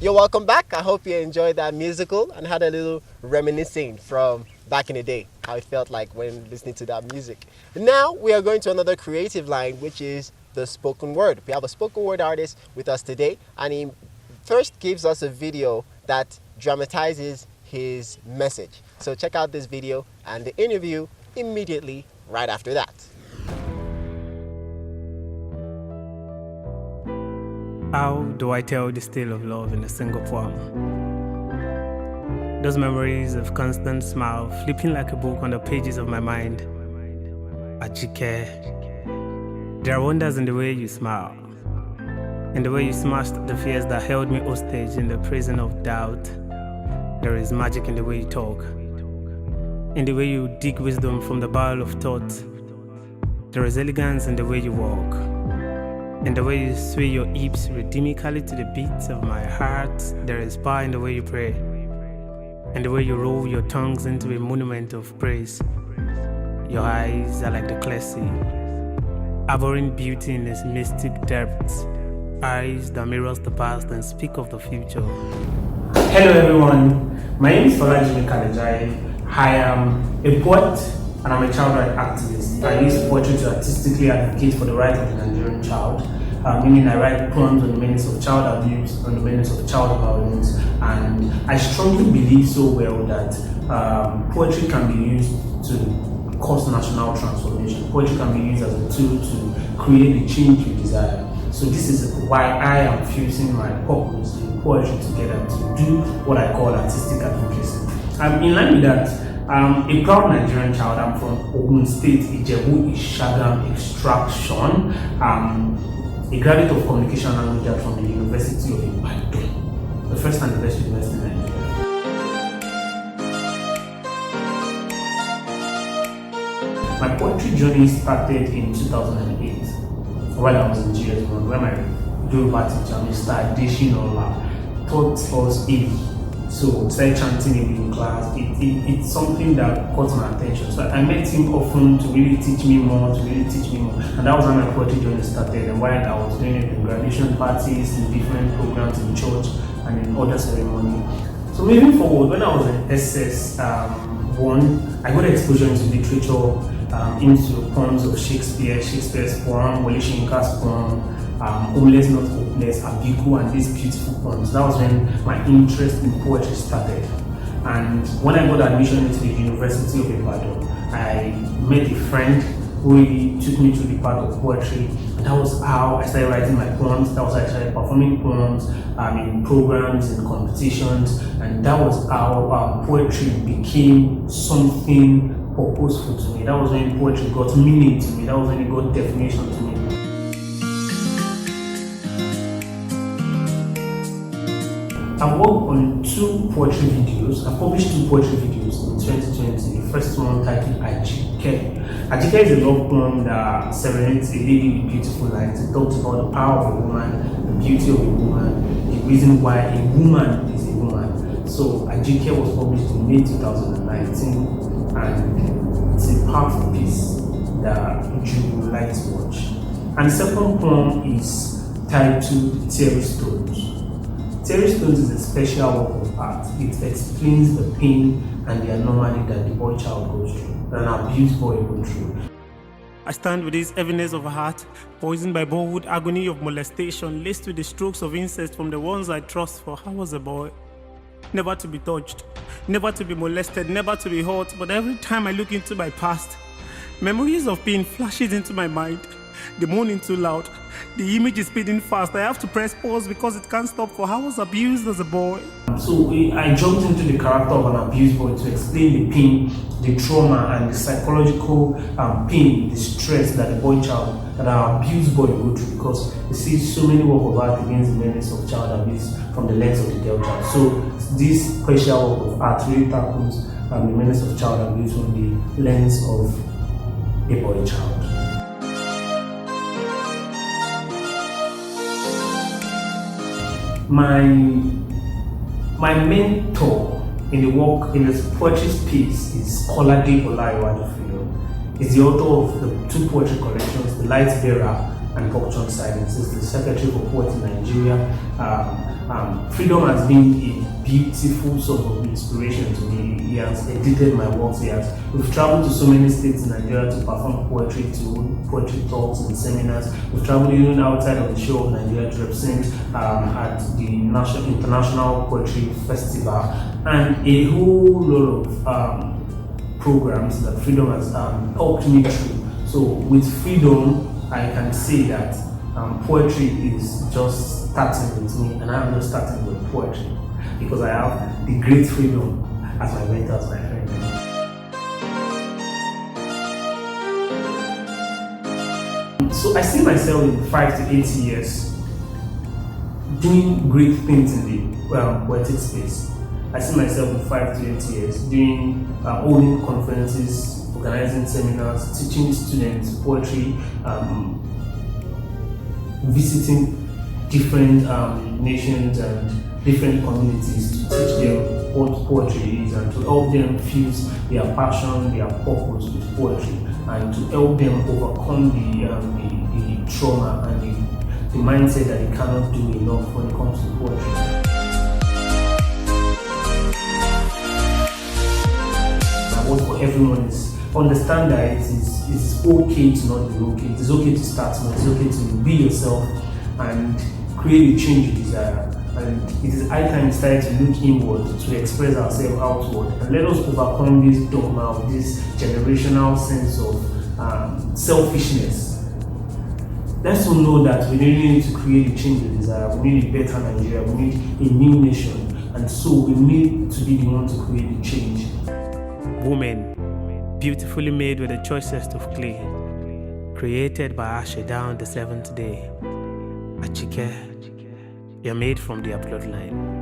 You're welcome back. I hope you enjoyed that musical and had a little reminiscing from back in the day, how it felt like when listening to that music. Now we are going to another creative line, which is the spoken word. We have a spoken word artist with us today, and he first gives us a video that dramatizes his message. So check out this video and the interview immediately right after that. How do I tell this tale of love in a single poem? Those memories of constant smile flipping like a book on the pages of my mind. Ajike, there are wonders in the way you smile, in the way you smashed the fears that held me hostage in the prison of doubt. There is magic in the way you talk, in the way you dig wisdom from the barrel of thought. There is elegance in the way you walk, in the way you sway your hips rhythmically to the beats of my heart. There is power in the way you pray, in the way you roll your tongues into a monument of praise. Your eyes are like the clear sea, harboring beauty in its mystic depths. Eyes that mirrors the past and speak of the future. Hello everyone, my name is Folajimi Kalejaye. I am a poet and I'm a child right activist. I use poetry to artistically advocate for the rights of the Nigerian child, meaning I write poems on the menace of child abuse, on the menace of child violence, and I strongly believe so well that poetry can be used to cause national transformation. Poetry can be used as a tool to create the change we desire. So this is why I am fusing my purpose in poetry together to do what I call artistic advocacy. In line with that, a proud Nigerian child. I'm from Ogun State, Ijebu Ishagam extraction. A graduate of communication and media from the University of Ibadan, the first and the best university in Nigeria. My poetry journey started in 2008 while I was in GS1, where my Yoruba teacher, Mr. Adeshinola, taught us AD. So started chanting in class. It's something that caught my attention. So I met him often to really teach me more, And that was how my poetry journey started. And while I was doing it in graduation parties, in different programs in church and in other ceremonies. So moving forward, when I was in SS1, I got exposure into literature, into poems of Shakespeare's poem, Wole Soyinka's poem, Homeless Not Hopeless, Abiku, and these beautiful poems. That was when my interest in poetry started. And when I got admission into the University of Ibadan, I met a friend who really took me through the path of poetry. And that was how I started writing my poems. That was how I started performing poems in programs, in competitions. And that was how poetry became something purposeful to me. That was when poetry got meaning to me. That was when it got definition to me. I've worked on 2 poetry videos. I published 2 poetry videos in 2020. The first one titled Ajike. Ajike is a love poem that serenades a lady with beautiful lines. It talks about the power of a woman, the beauty of a woman, the reason why a woman is a woman. So Ajike was published in May 2019, and it's a powerful piece that you would like to watch. And the second poem is titled Terry Stones. Terry Stones is a special work of art. It explains the pain and the anomaly that the boy child goes through, that an abused boy goes through. I stand with this heaviness of heart, poisoned by borewood agony of molestation, laced with the strokes of incest from the ones I trust for I was a boy. Never to be touched, never to be molested, never to be hurt, but every time I look into my past, memories of pain flashes into my mind. The moaning too loud. The image is speeding fast. I have to press pause because it can't stop, for I was abused as a boy. So I jumped into the character of an abused boy to explain the pain, the trauma, and the psychological pain, the stress that the boy child, that our abused boy go through, because you see so many work of art against the menace of child abuse from the lens of the girl child. So this special work of art really tackles the menace of child abuse from the lens of a boy child. My mentor in the work in this poetry space is Kalejaye. He's the author of the 2 poetry collections, The Light Bearer and Fortune Silence. He's the Secretary for Poets in Nigeria. Freedom has been a beautiful source of inspiration to me. He has edited my works. We've traveled to so many states in Nigeria to perform poetry, to hold poetry talks and seminars. We've traveled even outside of the show of Nigeria to represent at the International Poetry Festival, and a whole lot of programs that Freedom has helped me through. So with Freedom, I can say that poetry is just starting with me, and I'm just starting with poetry because I have the great Freedom as my mentor, as my friend. So I see myself in 5 to 8 years doing great things in the poetic space. I see myself in 5 to 8 years doing holding conferences, organizing seminars, teaching students poetry, visiting different nations and different communities to teach them what poetry is and to help them fuse their passion, their purpose with poetry, and to help them overcome the trauma and the mindset that they cannot do enough when it comes to poetry. What for everyone is understand that it is okay to not be okay. It is okay to start small. It is okay to be yourself and create a change you desire. And it is high time we started to look inward to express ourselves outward, and let us overcome this dogma of this generational sense of selfishness. Let's all know that we really need to create a change we desire. We need a better Nigeria. We need a new nation, and so we need to be the one to create the change. Woman, beautifully made with the choicest of clay, created by Asheda on the 7th day. Achike, you're made from their bloodline.